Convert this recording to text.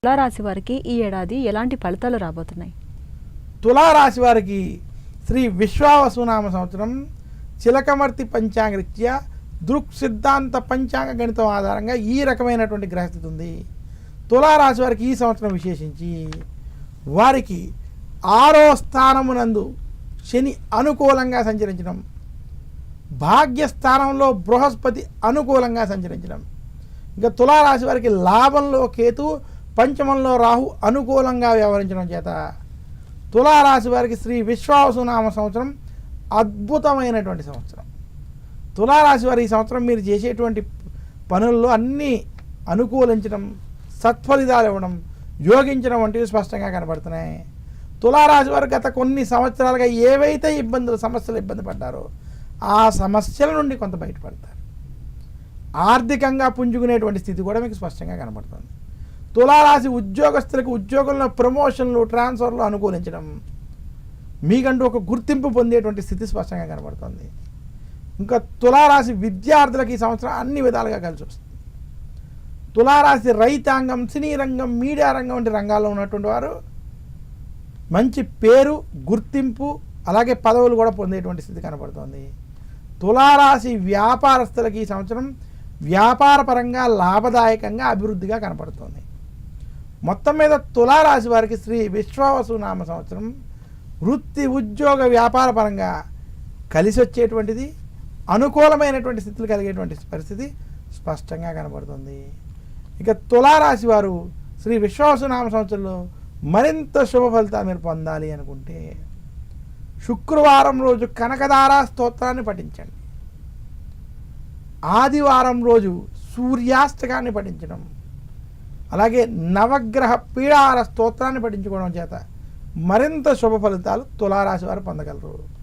తులారాశి వారికి ఈ ఏడాది ఎలాంటి ఫలితాలు రాబోతున్నాయి? తులారాశి వారికి శ్రీ విశ్వావసునామ సంవత్సరం చిలకమర్తి పంచాంగరీత్యా దృక్ సిద్ధాంత పంచాంగ గణితం ఆధారంగా ఈ రకమైనటువంటి గ్రహస్థితి ఉంది. తులారాశి వారికి ఈ సంవత్సరం విశేషించి వారికి 6వ స్థానమునందు శని అనుకూలంగా సంచరించడం, భాగ్యస్థానంలో బృహస్పతి అనుకూలంగా సంచరించడం, ఇంకా తులారాశి వారికి లాభంలో కేతు, పంచమంలో రాహు అనుకూలంగా వ్యవహరించడం చేత తులారాశి వారికి శ్రీ విశ్వావసునామ సంవత్సరం అద్భుతమైనటువంటి సంవత్సరం. తులారాశి వారి ఈ సంవత్సరం మీరు చేసేటువంటి పనుల్లో అన్నీ అనుకూలించడం, సత్ఫలితాలు ఇవ్వడం, యోగించడం వంటివి స్పష్టంగా కనబడుతున్నాయి. తులారాశి వారు గత కొన్ని సంవత్సరాలుగా ఏవైతే సమస్యలు ఇబ్బంది పడ్డారో ఆ సమస్యల నుండి కొంత బయటపడతారు. ఆర్థికంగా పుంజుకునేటువంటి స్థితి కూడా మీకు స్పష్టంగా కనబడుతుంది. తులారాశి ఉద్యోగస్తులకు ఉద్యోగంలో ప్రమోషన్లు, ట్రాన్స్ఫర్లు అనుకూలించడం, మీకంటూ ఒక గుర్తింపు పొందేటువంటి స్థితి స్పష్టంగా కనబడుతుంది. ఇంకా తులారాశి విద్యార్థులకు ఈ సంవత్సరం అన్ని విధాలుగా కలిసి వస్తుంది. తులారాశి రైతాంగం, సినీ రంగం, మీడియా రంగం వంటి రంగాల్లో ఉన్నటువంటి వారు మంచి పేరు, గుర్తింపు, అలాగే పదవులు కూడా పొందేటువంటి స్థితి కనబడుతుంది. తులారాశి వ్యాపారస్తులకి ఈ సంవత్సరం వ్యాపారపరంగా లాభదాయకంగా అభివృద్ధిగా కనపడుతుంది. మొత్తం మీద తులారాశి వారికి శ్రీ విశ్వావసునామ సంవత్సరం వృత్తి, ఉద్యోగ, వ్యాపార పరంగా కలిసి వచ్చేటువంటిది, అనుకూలమైనటువంటి స్థితులు కలిగేటువంటి పరిస్థితి స్పష్టంగా కనబడుతుంది. ఇక తులారాశి వారు శ్రీ విశ్వావసునామ సంవత్సరంలో మరింత శుభ ఫలితాలు మీరు పొందాలి అనుకుంటే శుక్రవారం రోజు కనకదార స్తోత్రాన్ని పఠించండి. ఆదివారం రోజు సూర్యాష్టకాన్ని పఠించడం, అలాగే నవగ్రహ పీడార స్తోత్రాన్ని పఠించుకోవడం చేత మరింత శుభ ఫలితాలు తులారాశి వారు పొందగలరు.